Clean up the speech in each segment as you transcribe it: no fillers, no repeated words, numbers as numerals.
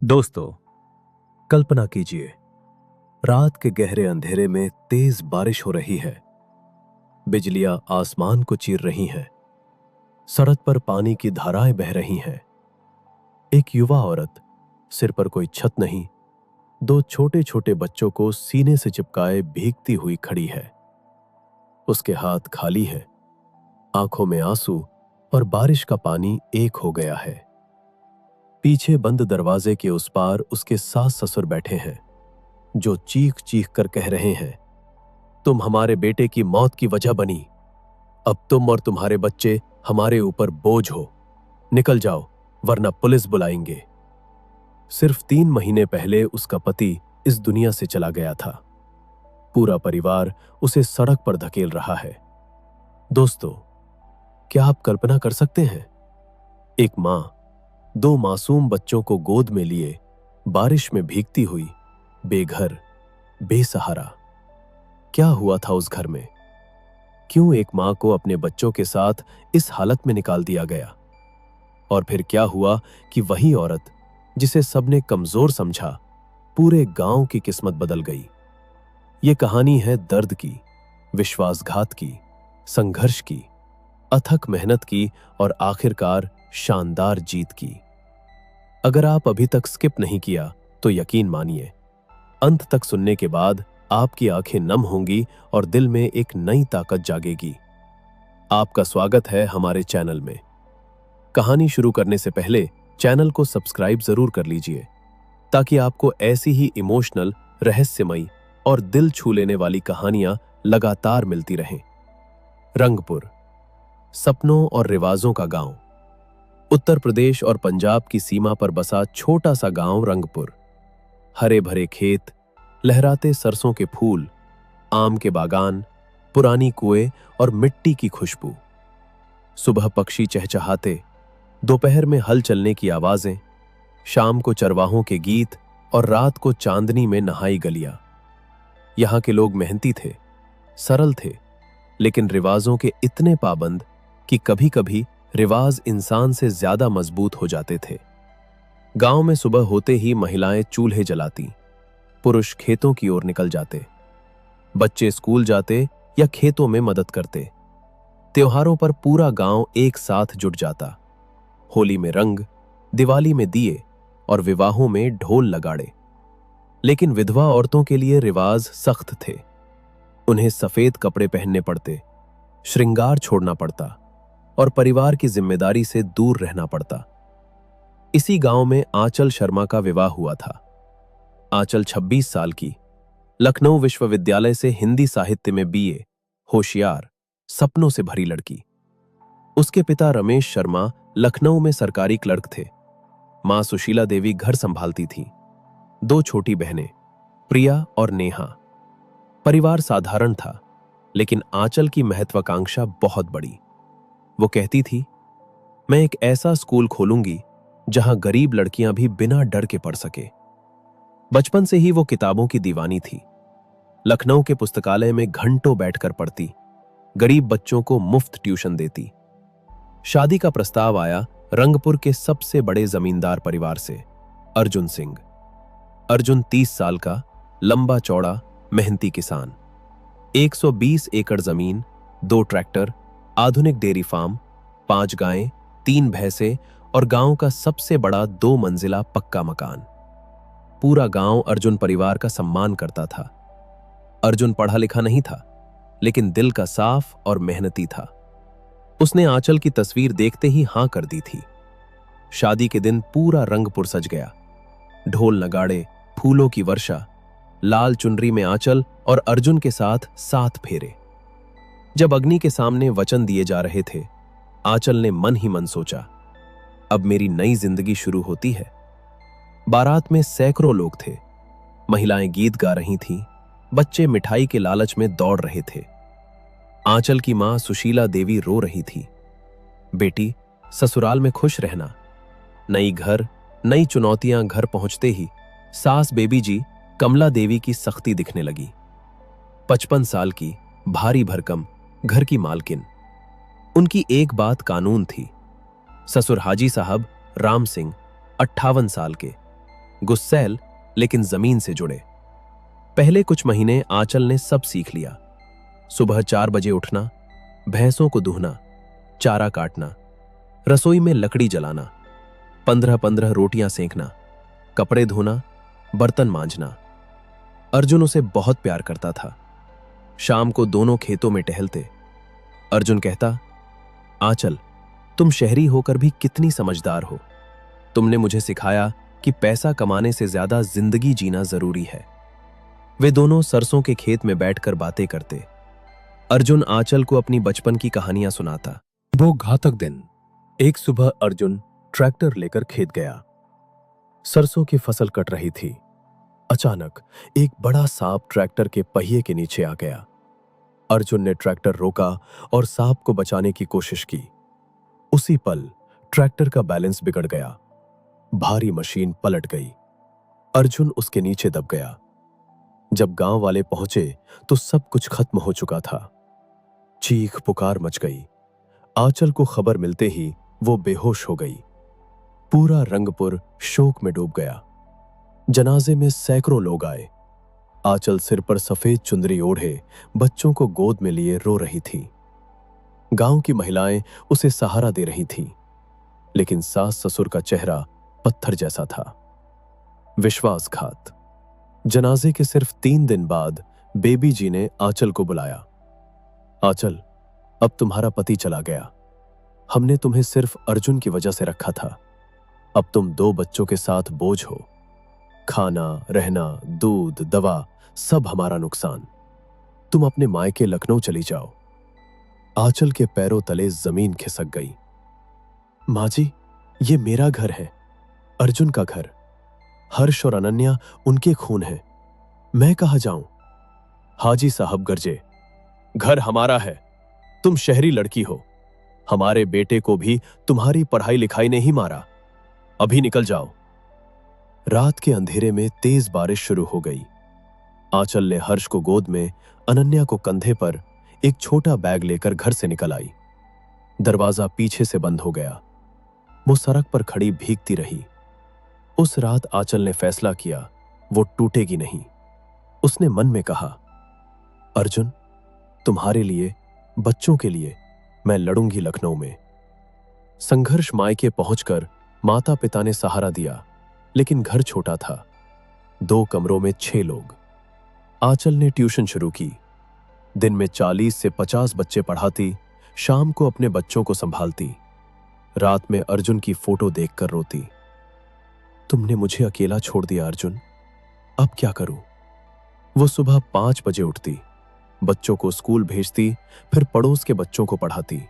दोस्तों, कल्पना कीजिए, रात के गहरे अंधेरे में तेज बारिश हो रही है। बिजलियां आसमान को चीर रही हैं। सड़क पर पानी की धाराएं बह रही हैं। एक युवा औरत, सिर पर कोई छत नहीं, दो छोटे छोटे बच्चों को सीने से चिपकाए भीगती हुई खड़ी है। उसके हाथ खाली हैं, आंखों में आंसू और बारिश का पानी एक हो गया है। पीछे बंद दरवाजे के उस पार उसके सास ससुर बैठे हैं, जो चीख चीख कर कह रहे हैं, तुम हमारे बेटे की मौत की वजह बनी। अब तुम और तुम्हारे बच्चे हमारे ऊपर बोझ हो। निकल जाओ, वरना पुलिस बुलाएंगे। सिर्फ 3 महीने पहले उसका पति इस दुनिया से चला गया था। पूरा परिवार उसे सड़क पर धकेल रहा है। दोस्तों, क्या आप कल्पना कर सकते हैं? एक मां 2 मासूम बच्चों को गोद में लिए बारिश में भीगती हुई, बेघर, बेसहारा। क्या हुआ था उस घर में? क्यों एक मां को अपने बच्चों के साथ इस हालत में निकाल दिया गया? और फिर क्या हुआ कि वही औरत, जिसे सबने कमजोर समझा, पूरे गांव की किस्मत बदल गई। ये कहानी है दर्द की, विश्वासघात की, संघर्ष की, अथक मेहनत की और आखिरकार शानदार जीत की। अगर आप अभी तक स्किप नहीं किया तो यकीन मानिए, अंत तक सुनने के बाद आपकी आंखें नम होंगी और दिल में एक नई ताकत जागेगी। आपका स्वागत है हमारे चैनल में। कहानी शुरू करने से पहले चैनल को सब्सक्राइब जरूर कर लीजिए, ताकि आपको ऐसी ही इमोशनल, रहस्यमयी और दिल छू लेने वाली कहानियां लगातार मिलती रहें। रंगपुर, सपनों और रिवाजों का गांव। उत्तर प्रदेश और पंजाब की सीमा पर बसा छोटा सा गांव रंगपुर। हरे भरे खेत, लहराते सरसों के फूल, आम के बागान, पुरानी कुएं और मिट्टी की खुशबू। सुबह पक्षी चहचहाते, दोपहर में हल चलने की आवाजें, शाम को चरवाहों के गीत और रात को चांदनी में नहाई गलियां। यहां के लोग मेहनती थे, सरल थे, लेकिन रिवाजों के इतने पाबंद कि कभी कभी रिवाज इंसान से ज्यादा मजबूत हो जाते थे। गांव में सुबह होते ही महिलाएं चूल्हे जलाती, पुरुष खेतों की ओर निकल जाते, बच्चे स्कूल जाते या खेतों में मदद करते। त्योहारों पर पूरा गांव एक साथ जुट जाता। होली में रंग, दिवाली में दिए और विवाहों में ढोल लगाड़े। लेकिन विधवा औरतों के लिए रिवाज सख्त थे। उन्हें सफेद कपड़े पहनने पड़ते, श्रृंगार छोड़ना पड़ता और परिवार की जिम्मेदारी से दूर रहना पड़ता। इसी गांव में आंचल शर्मा का विवाह हुआ था। आंचल 26 साल की, लखनऊ विश्वविद्यालय से हिंदी साहित्य में बीए, होशियार, सपनों से भरी लड़की। उसके पिता रमेश शर्मा लखनऊ में सरकारी क्लर्क थे। मां सुशीला देवी घर संभालती थीं। 2 छोटी बहनें, प्रिया और नेहा। परिवार साधारण था, लेकिन आंचल की महत्वाकांक्षा बहुत बड़ी। वो कहती थी, मैं एक ऐसा स्कूल खोलूंगी जहां गरीब लड़कियां भी बिना डर के पढ़ सके। बचपन से ही वो किताबों की दीवानी थी। लखनऊ के पुस्तकालय में घंटों बैठकर पढ़ती, गरीब बच्चों को मुफ्त ट्यूशन देती। शादी का प्रस्ताव आया रंगपुर के सबसे बड़े जमींदार परिवार से, अर्जुन सिंह। अर्जुन 30 साल का, लंबा चौड़ा, मेहनती किसान। 120 एकड़ जमीन, 2 ट्रैक्टर, आधुनिक डेयरी फार्म, 5 गायें, 3 भैंसे और गांव का सबसे बड़ा 2 मंजिला पक्का मकान। पूरा गांव अर्जुन परिवार का सम्मान करता था। अर्जुन पढ़ा लिखा नहीं था, लेकिन दिल का साफ और मेहनती था। उसने आंचल की तस्वीर देखते ही हां कर दी थी। शादी के दिन पूरा रंगपुर सज गया। ढोल नगाड़े, फूलों की वर्षा, लाल चुनरी में आंचल और अर्जुन के साथ 7 फेरे। जब अग्नि के सामने वचन दिए जा रहे थे, आंचल ने मन ही मन सोचा, अब मेरी नई जिंदगी शुरू होती है। बारात में सैकड़ों लोग थे। महिलाएं गीत गा रही थीं, बच्चे मिठाई के लालच में दौड़ रहे थे। आंचल की मां सुशीला देवी रो रही थी, बेटी, ससुराल में खुश रहना। नई घर, नई चुनौतियां। घर पहुंचते ही सास बेबी जी कमला देवी की सख्ती दिखने लगी। 55 साल की, भारी भरकम, घर की मालकिन। उनकी एक बात कानून थी। ससुर हाजी साहब राम सिंह, 58 साल के, गुस्सैल लेकिन जमीन से जुड़े। पहले कुछ महीने आंचल ने सब सीख लिया। सुबह 4 बजे उठना, भैंसों को दूहना, चारा काटना, रसोई में लकड़ी जलाना, 15-15 रोटियां सेंकना, कपड़े धोना, बर्तन मांजना। अर्जुन उसे बहुत प्यार करता था। शाम को दोनों खेतों में टहलते। अर्जुन कहता, आंचल, तुम शहरी होकर भी कितनी समझदार हो। तुमने मुझे सिखाया कि पैसा कमाने से ज्यादा जिंदगी जीना जरूरी है। वे दोनों सरसों के खेत में बैठकर बातें करते। अर्जुन आंचल को अपनी बचपन की कहानियां सुनाता। वो घातक दिन। एक सुबह अर्जुन ट्रैक्टर लेकर खेत गया। सरसों की फसल कट रही थी। अचानक एक बड़ा सांप ट्रैक्टर के पहिए के नीचे आ गया। अर्जुन ने ट्रैक्टर रोका और सांप को बचाने की कोशिश की। उसी पल ट्रैक्टर का बैलेंस बिगड़ गया। भारी मशीन पलट गई। अर्जुन उसके नीचे दब गया। जब गांव वाले पहुंचे तो सब कुछ खत्म हो चुका था। चीख पुकार मच गई। आंचल को खबर मिलते ही वो बेहोश हो गई। पूरा रंगपुर शोक में डूब गया। जनाजे में सैकड़ों लोग आए। आंचल सिर पर सफेद चुंदरी ओढ़े बच्चों को गोद में लिए रो रही थी। गांव की महिलाएं उसे सहारा दे रही थीं, लेकिन सास ससुर का चेहरा पत्थर जैसा था। विश्वासघात। जनाजे के सिर्फ 3 दिन बाद बेबी जी ने आंचल को बुलाया। आंचल, अब तुम्हारा पति चला गया। हमने तुम्हें सिर्फ अर्जुन की वजह से रखा था। अब तुम 2 बच्चों के साथ बोझ हो। खाना, रहना, दूध, दवा, सब हमारा नुकसान। तुम अपने मायके लखनऊ चली जाओ। आंचल के पैरों तले जमीन खिसक गई। माँ जी, ये मेरा घर है, अर्जुन का घर। हर्ष और अनन्या उनके खून हैं। मैं कहाँ जाऊं? हाजी साहब गरजे, घर हमारा है। तुम शहरी लड़की हो। हमारे बेटे को भी तुम्हारी पढ़ाई लिखाई ने ही मारा। अभी निकल जाओ। रात के अंधेरे में तेज बारिश शुरू हो गई। आंचल ने हर्ष को गोद में, अनन्या को कंधे पर एक छोटा बैग लेकर घर से निकल आई। दरवाजा पीछे से बंद हो गया। वो सड़क पर खड़ी भीगती रही। उस रात आंचल ने फैसला किया, वो टूटेगी नहीं। उसने मन में कहा, अर्जुन, तुम्हारे लिए, बच्चों के लिए मैं लड़ूंगी लखनऊ में। संघर्ष मायके पहुंचकर माता पिता ने सहारा दिया, लेकिन घर छोटा था। 2 कमरों में 6 लोग। आंचल ने ट्यूशन शुरू की। दिन में 40 से 50 बच्चे पढ़ाती, शाम को अपने बच्चों को संभालती। रात में अर्जुन की फोटो देखकर रोती। तुमने मुझे अकेला छोड़ दिया अर्जुन, अब क्या करूं? वो सुबह 5 बजे उठती, बच्चों को स्कूल भेजती, फिर पड़ोस के बच्चों को पढ़ाती।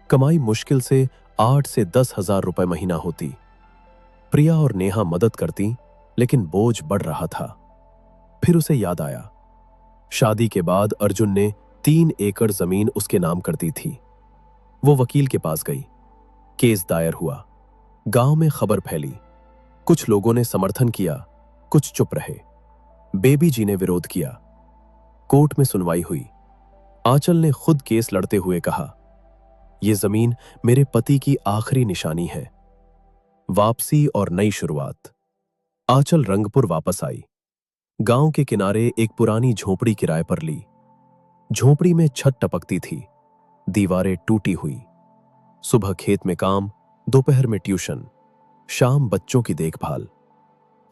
कमाई मुश्किल से 8 से 10 हजार रुपए महीना होती। प्रिया और नेहा मदद करती, लेकिन बोझ बढ़ रहा था। फिर उसे याद आया, शादी के बाद अर्जुन ने 3 एकड़ जमीन उसके नाम कर दी थी। वो वकील के पास गई। केस दायर हुआ। गांव में खबर फैली। कुछ लोगों ने समर्थन किया, कुछ चुप रहे। बेबी जी ने विरोध किया। कोर्ट में सुनवाई हुई। आंचल ने खुद केस लड़ते हुए कहा, यह जमीन मेरे पति की आखिरी निशानी है। वापसी और नई शुरुआत। आंचल रंगपुर वापस आई। गांव के किनारे एक पुरानी झोपड़ी किराए पर ली। झोपड़ी में छत टपकती थी, दीवारें टूटी हुई। सुबह खेत में काम, दोपहर में ट्यूशन, शाम बच्चों की देखभाल।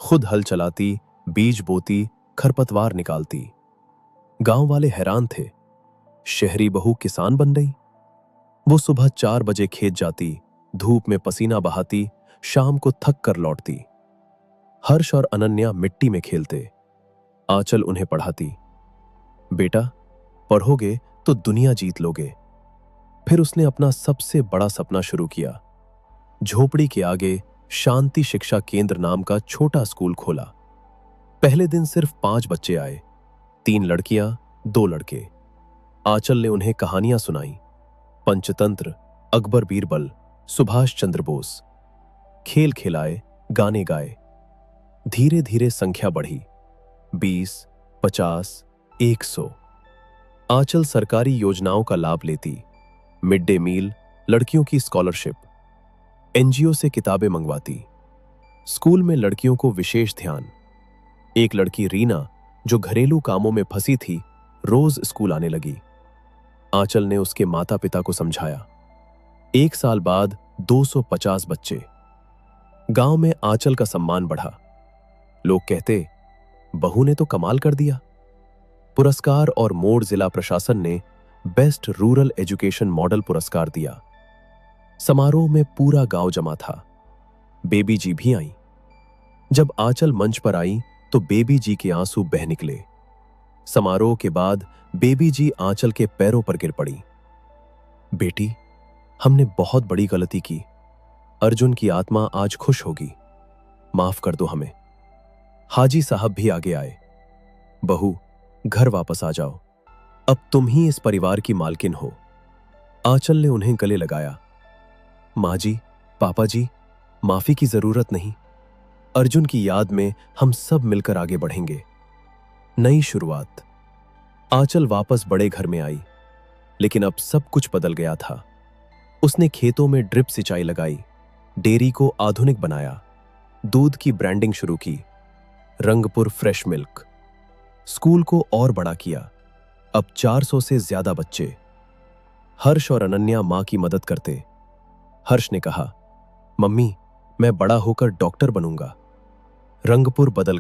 खुद हल चलाती, बीज बोती, खरपतवार निकालती। गांव वाले हैरान थे, शहरी बहू किसान बन गई। वो सुबह 4 बजे खेत जाती, धूप में पसीना बहाती, शाम को थक कर लौटती। हर्ष और अनन्या मिट्टी में खेलते। आंचल उन्हें पढ़ाती। बेटा, पढ़ोगे तो दुनिया जीत लोगे। फिर उसने अपना सबसे बड़ा सपना शुरू किया। झोपड़ी के आगे शांति शिक्षा केंद्र नाम का छोटा स्कूल खोला। पहले दिन सिर्फ 5 बच्चे आए, 3 लड़कियां, 2 लड़के। आंचल ने उन्हें कहानियां सुनाई, पंचतंत्र, अकबर बीरबल, सुभाष चंद्र बोस। खेल खिलाए, गाने गाए। धीरे धीरे संख्या बढ़ी, 20, 50, 100। आंचल सरकारी योजनाओं का लाभ लेती, मिड डे मील, लड़कियों की स्कॉलरशिप, एनजीओ से किताबें मंगवाती। स्कूल में लड़कियों को विशेष ध्यान। एक लड़की रीना, जो घरेलू कामों में फंसी थी, रोज स्कूल आने लगी। आंचल ने उसके माता पिता को समझाया। 1 साल बाद 250 बच्चे। गांव में आंचल का सम्मान बढ़ा। लोग कहते, बहू ने तो कमाल कर दिया। पुरस्कार और मोड़ जिला प्रशासन ने बेस्ट रूरल एजुकेशन मॉडल पुरस्कार दिया। समारोह में पूरा गांव जमा था। बेबी जी भी आई। जब आंचल मंच पर आई तो बेबी जी के आंसू बह निकले। समारोह के बाद बेबी जी आंचल के पैरों पर गिर पड़ी। बेटी, हमने बहुत बड़ी गलती की। अर्जुन की आत्मा आज खुश होगी। माफ कर दो हमें। हाजी साहब भी आगे आए। बहू, घर वापस आ जाओ। अब तुम ही इस परिवार की मालकिन हो। आंचल ने उन्हें गले लगाया। माँ जी, पापा जी, माफी की जरूरत नहीं। अर्जुन की याद में हम सब मिलकर आगे बढ़ेंगे। नई शुरुआत। आंचल वापस बड़े घर में आई, लेकिन अब सब कुछ बदल गया था। उसने खेतों में ड्रिप सिंचाई लगाई, डेयरी को आधुनिक बनाया, दूध की ब्रांडिंग शुरू की, रंगपुर फ्रेश मिल्क। स्कूल को और बड़ा किया। अब 400 से ज्यादा बच्चे। हर्ष और अनन्या मां की मदद करते। हर्ष ने कहा, मम्मी, मैं बड़ा होकर डॉक्टर बनूंगा। रंगपुर बदल